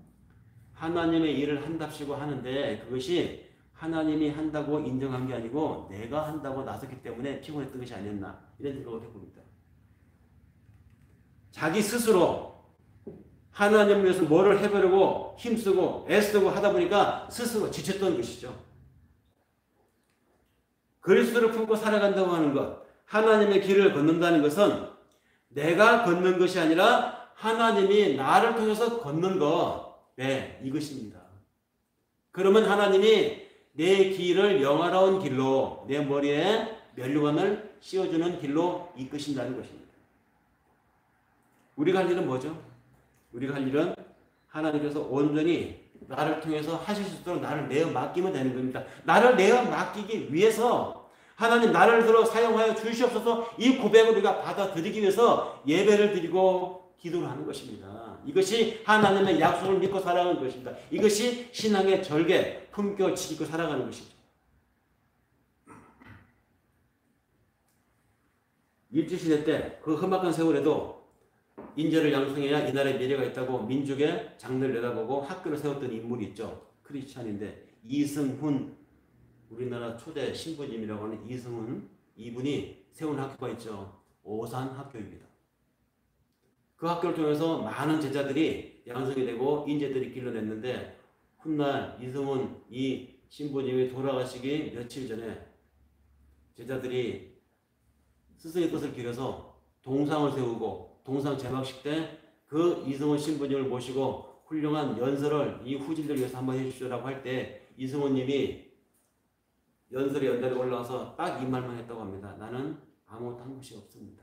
하나님의 일을 한답시고 하는데 그것이 하나님이 한다고 인정한 게 아니고 내가 한다고 나섰기 때문에 피곤했던 것이 아니었나, 이런 생각을 해봅니다. 자기 스스로 하나님을 위해서 뭐를 해보려고 힘쓰고 애쓰고 하다 보니까 스스로 지쳤던 것이죠. 그리스도를 품고 살아간다고 하는 것, 하나님의 길을 걷는다는 것은 내가 걷는 것이 아니라 하나님이 나를 통해서 걷는 것, 네, 이것입니다. 그러면 하나님이 내 길을 영화로운 길로, 내 머리에 면류관을 씌워주는 길로 이끄신다는 것입니다. 우리가 할 일은 뭐죠? 우리가 할 일은 하나님께서 온전히 나를 통해서 하실 수 있도록 나를 내어 맡기면 되는 겁니다. 나를 내어 맡기기 위해서 하나님 나를 들어 사용하여 주시옵소서, 이 고백을 우리가 받아들이기 위해서 예배를 드리고 기도를 하는 것입니다. 이것이 하나님의 약속을 믿고 살아가는 것입니다. 이것이 신앙의 절개, 품격을 지키고 살아가는 것이죠. 일제시대 때 그 험악한 세월에도 인재를 양성해야 이 나라의 미래가 있다고 민족의 장래를 내다보고 학교를 세웠던 인물이 있죠. 크리스찬인데 이승훈, 우리나라 초대 신부님이라고 하는 이승훈, 이분이 세운 학교가 있죠. 오산 학교입니다. 그 학교를 통해서 많은 제자들이 양성이 되고 인재들이 길러냈는데 훗날 이승훈 이 신부님이 돌아가시기 며칠 전에 제자들이 스승의 뜻을 기려서 동상을 세우고 동상 제막식 때 그 이승훈 신부님을 모시고 훌륭한 연설을 이 후진들 위해서 한번 해주시라고 할 때 이승훈님이 연설의 연단에 올라와서 딱 이 말만 했다고 합니다. 나는 아무것도 한 것이 없습니다.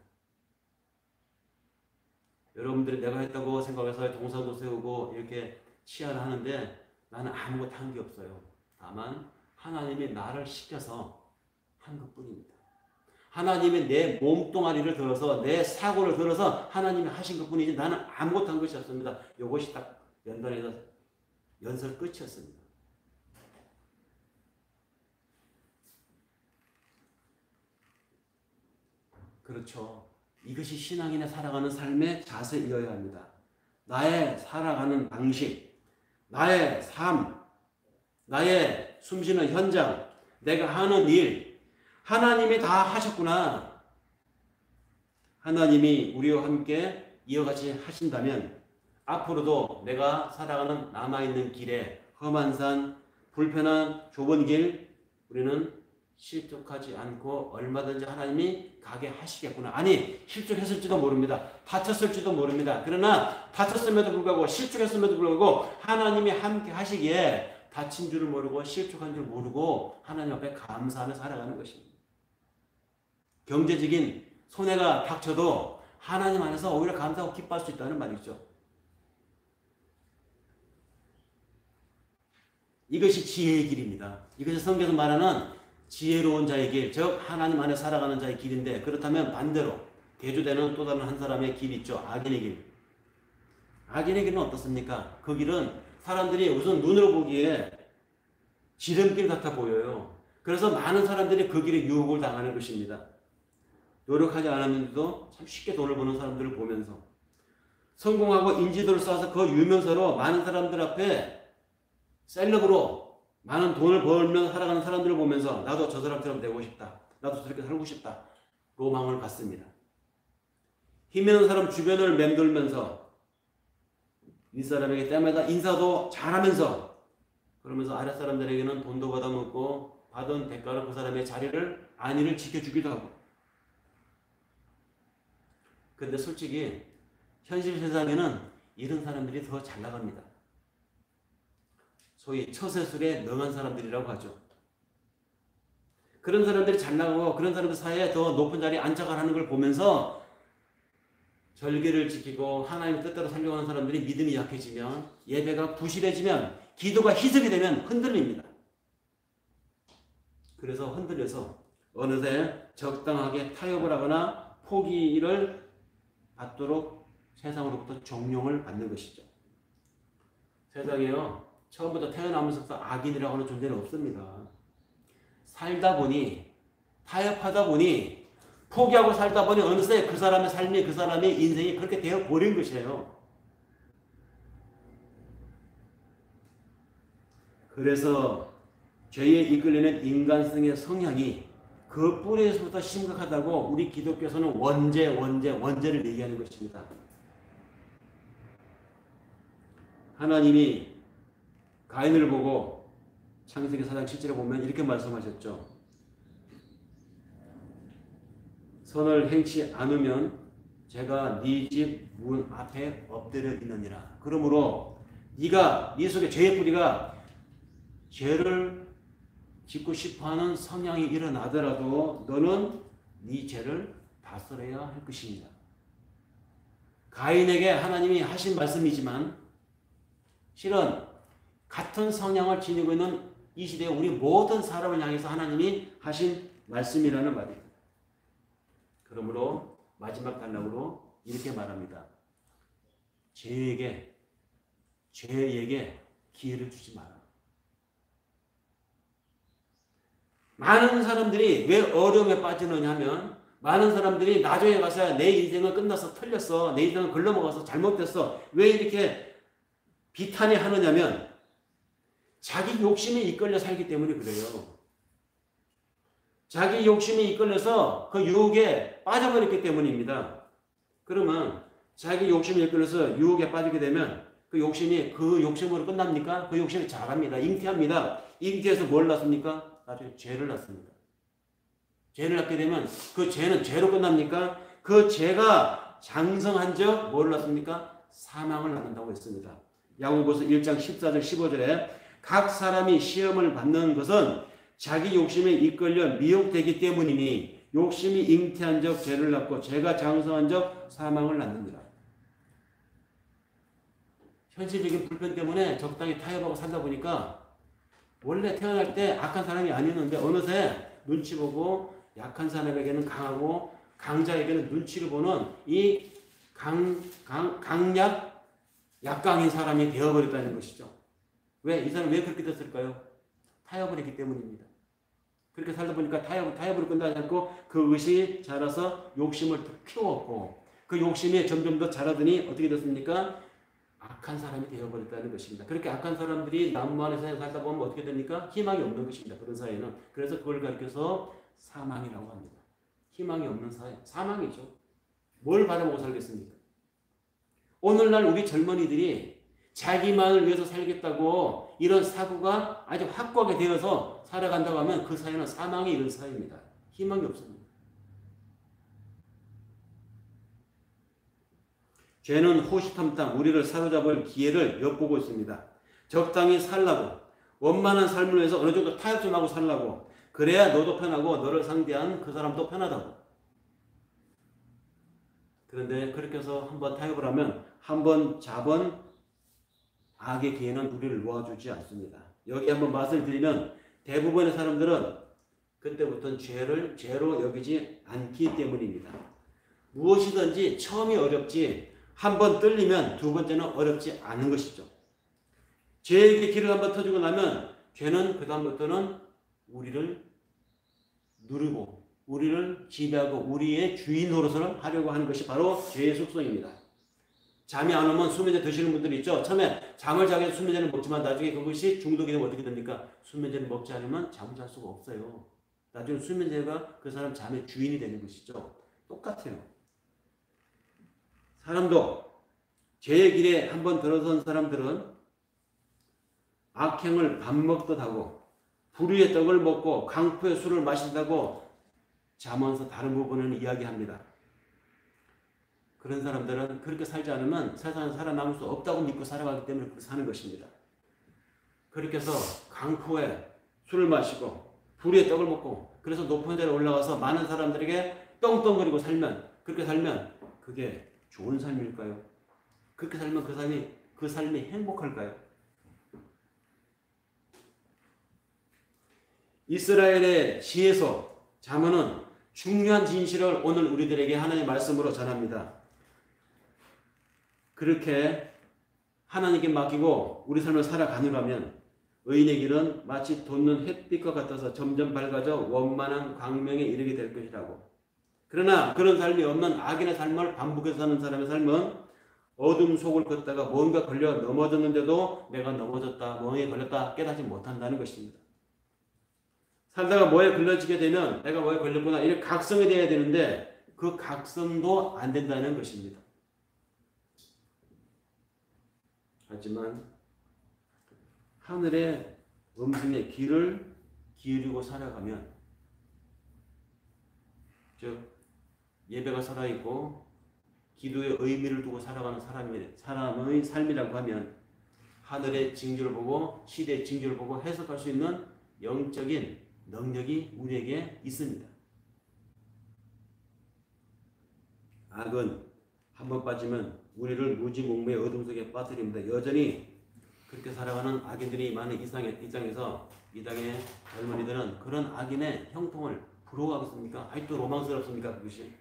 여러분들이 내가 했다고 생각해서 동상도 세우고 이렇게 치하를 하는데 나는 아무것도 한 게 없어요. 다만 하나님이 나를 시켜서 한 것뿐입니다. 하나님이 내 몸뚱아리를 들어서 내 사고를 들어서 하나님이 하신 것뿐이지 나는 아무것도 한 것이 없습니다. 이것이 딱 연단에서 연설 끝이었습니다. 그렇죠. 이것이 신앙인의 살아가는 삶의 자세이어야 합니다. 나의 살아가는 방식, 나의 삶, 나의 숨쉬는 현장, 내가 하는 일, 하나님이 다 하셨구나. 하나님이 우리와 함께 이어같이 하신다면 앞으로도 내가 살아가는 남아있는 길에 험한 산, 불편한 좁은 길, 우리는 실족하지 않고 얼마든지 하나님이 가게 하시겠구나. 아니, 실족했을지도 모릅니다. 다쳤을지도 모릅니다. 그러나 다쳤음에도 불구하고 실족했음에도 불구하고 하나님이 함께 하시기에 다친 줄을 모르고 실족한 줄 모르고 하나님 앞에 감사하며 살아가는 것입니다. 경제적인 손해가 닥쳐도 하나님 안에서 오히려 감사하고 기뻐할 수 있다는 말이죠. 이것이 지혜의 길입니다. 이것이 성경에서 말하는 지혜로운 자의 길, 즉 하나님 안에 살아가는 자의 길인데, 그렇다면 반대로 대조되는 또 다른 한 사람의 길이 있죠. 악인의 길. 악인의 길은 어떻습니까? 그 길은 사람들이 우선 눈으로 보기에 지름길 같아 보여요. 그래서 많은 사람들이 그 길에 유혹을 당하는 것입니다. 노력하지 않았는데도 참 쉽게 돈을 버는 사람들을 보면서 성공하고 인지도를 쌓아서 그 유명세로 많은 사람들 앞에 셀럽으로 많은 돈을 벌면서 살아가는 사람들을 보면서 나도 저 사람처럼 되고 싶다. 나도 저렇게 살고 싶다. 로망을 갖습니다. 힘 있는 사람 주변을 맴돌면서 윗사람에게 때마다 인사도 잘하면서 그러면서 아랫사람들에게는 돈도 받아먹고 받은 대가로 그 사람의 자리를 안위를 지켜주기도 하고. 근데 솔직히 현실 세상에는 이런 사람들이 더 잘 나갑니다. 소위 처세술에 능한 사람들이라고 하죠. 그런 사람들이 잘 나가고 그런 사람들 사이에 더 높은 자리에 안착을 하는 걸 보면서 절개를 지키고 하나님의 뜻대로 살려고 하는 사람들이 믿음이 약해지면, 예배가 부실해지면 기도가 희석이 되면 흔들립니다. 그래서 흔들려서 어느새 적당하게 타협을 하거나 포기를 받도록 세상으로부터 종용을 받는 것이죠. 세상에요, 처음부터 태어나면서부터 악인이라고 하는 존재는 없습니다. 살다 보니, 타협하다 보니, 포기하고 살다 보니 어느새 그 사람의 삶이, 그 사람의 인생이 그렇게 되어 버린 것이에요. 그래서 죄에 이끌리는 인간성의 성향이 그 뿌리에서부터 심각하다고 우리 기독교에서는 원죄를 얘기하는 것입니다. 하나님이 가인을 보고 창세기 4장 7절에 보면 이렇게 말씀하셨죠. 선을 행치 않으면 제가 네 집 문 앞에 엎드려 있느니라. 그러므로 네가 네 속에 죄의 뿌리가 죄를 짓고 싶어하는 성향이 일어나더라도 너는 네 죄를 다스려야 할 것입니다. 가인에게 하나님이 하신 말씀이지만 실은 같은 성향을 지니고 있는 이 시대의 우리 모든 사람을 향해서 하나님이 하신 말씀이라는 말입니다. 그러므로 마지막 단락으로 이렇게 말합니다. 죄에게 기회를 주지 마라. 많은 사람들이 왜 어려움에 빠지느냐 하면 많은 사람들이 나중에 가서야 내 인생은 끝나서 틀렸어. 내 인생은 글러먹어서 잘못됐어. 왜 이렇게 비탄해 하느냐면 자기 욕심에 이끌려 살기 때문에 그래요. 자기 욕심에 이끌려서 그 유혹에 빠져버렸기 때문입니다. 그러면 자기 욕심에 이끌려서 유혹에 빠지게 되면 그 욕심으로 끝납니까? 그 욕심이 자랍니다. 잉태합니다. 잉태해서 뭘 낳습니까? 나중에 죄를 낳습니다. 죄를 낳게 되면 그 죄는 죄로 끝납니까? 그 죄가 장성한 적 뭘 낳습니까? 사망을 낳는다고 했습니다. 야고보서 1장 14절 15절에 각 사람이 시험을 받는 것은 자기 욕심에 이끌려 미혹되기 때문이니 욕심이 잉태한 적 죄를 낳고 죄가 장성한 적 사망을 낳느니라. 현실적인 불편 때문에 적당히 타협하고 살다 보니까 원래 태어날 때 악한 사람이 아니었는데 어느새 눈치 보고 약한 사람에게는 강하고 강자에게는 눈치를 보는 이 약강인 사람이 되어버렸다는 것이죠. 왜? 이 사람이 왜 그렇게 됐을까요? 타협을 했기 때문입니다. 그렇게 살다 보니까 타협으로 끝나지 않고 그 의식이 자라서 욕심을 더 키웠고 그 욕심이 점점 더 자라더니 어떻게 됐습니까? 악한 사람이 되어버렸다는 것입니다. 그렇게 악한 사람들이 난무하는 세상에 살다 보면 어떻게 됩니까? 희망이 없는 것입니다. 그런 사회는. 그래서 그걸 가리켜서 사망이라고 합니다. 희망이 없는 사회. 사망이죠. 뭘 바라보고 살겠습니까? 오늘날 우리 젊은이들이 자기만을 위해서 살겠다고 이런 사고가 아주 확고하게 되어서 살아간다고 하면 그 사회는 사망이 이런 사회입니다. 희망이 없습니다. 죄는 호시탐탐 우리를 사로잡을 기회를 엿보고 있습니다. 적당히 살라고 원만한 삶을 위해서 어느 정도 타협 좀 하고 살라고 그래야 너도 편하고 너를 상대한 그 사람도 편하다고. 그런데 그렇게 해서 한번 타협을 하면 한번 잡은 악의 기회는 우리를 놓아주지 않습니다. 여기 한번 맛을 들이면 대부분의 사람들은 그때부터는 죄를 죄로 여기지 않기 때문입니다. 무엇이든지 처음이 어렵지 한번 뚫리면 두 번째는 어렵지 않은 것이죠. 죄에게 길을 한번 터주고 나면 죄는 그 다음부터는 우리를 누르고 우리를 지배하고 우리의 주인 노릇을 하려고 하는 것이 바로 죄의 속성입니다. 잠이 안 오면 수면제 드시는 분들이 있죠. 처음에 잠을 자기 위해서 수면제를 먹지만 나중에 그것이 중독이 되면 어떻게 됩니까? 수면제를 먹지 않으면 잠을 잘 수가 없어요. 나중에 수면제가 그 사람 잠의 주인이 되는 것이죠. 똑같아요. 사람도 죄의 길에 한번 들어선 사람들은 악행을 밥 먹듯 하고 불의의 떡을 먹고 강포의 술을 마신다고 잠언서 다른 부분은 이야기합니다. 그런 사람들은 그렇게 살지 않으면 세상에 살아남을 수 없다고 믿고 살아가기 때문에 그렇게 사는 것입니다. 그렇게 해서 강포에 술을 마시고 불의의 떡을 먹고 그래서 높은 데로 올라가서 많은 사람들에게 떵떵거리고 그렇게 살면 그게 좋은 삶일까요? 그렇게 살면 그 삶이 행복할까요? 이스라엘의 시에서 잠언은 중요한 진실을 오늘 우리들에게 하나님의 말씀으로 전합니다. 그렇게 하나님께 맡기고 우리 삶을 살아가느라면 의인의 길은 마치 돋는 햇빛과 같아서 점점 밝아져 원만한 광명에 이르게 될 것이라고. 그러나 그런 삶이 없는 악인의 삶을 반복해서 사는 사람의 삶은 어둠 속을 걷다가 뭔가 걸려 넘어졌는데도 내가 넘어졌다, 뭐에 걸렸다 깨닫지 못한다는 것입니다. 살다가 뭐에 걸려지게 되면 내가 뭐에 걸렸구나 이렇게 각성이 되어야 되는데 그 각성도 안 된다는 것입니다. 하지만 하늘의 음성에 귀를 기울이고 살아가면, 즉 예배가 살아있고 기도의 의미를 두고 살아가는 사람의 삶이라고 하면 하늘의 징조를 보고 시대의 징조를 보고 해석할 수 있는 영적인 능력이 우리에게 있습니다. 악은 한번 빠지면 우리를 무지몽매의 어둠 속에 빠뜨립니다. 여전히 그렇게 살아가는 악인들이 많은 이 땅에서 이 땅의 젊은이들은 그런 악인의 형통을 부러워하겠습니까? 아직도 로망스럽습니까? 그것이?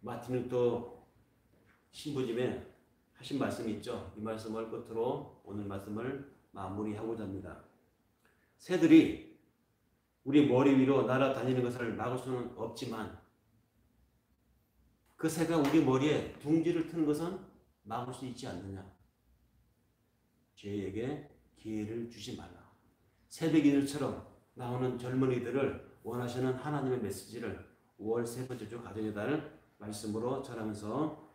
마틴 루터 신부집에 하신 말씀이 있죠. 이 말씀을 끝으로 오늘 말씀을 마무리하고자 합니다. 새들이 우리 머리 위로 날아다니는 것을 막을 수는 없지만 그 새가 우리 머리에 둥지를 트는 것은 막을 수 있지 않느냐. 죄에게 기회를 주지 말라. 새벽이들처럼 나오는 젊은이들을 원하시는 하나님의 메시지를 5월 세 번째 주 가정의 달 말씀으로 전하면서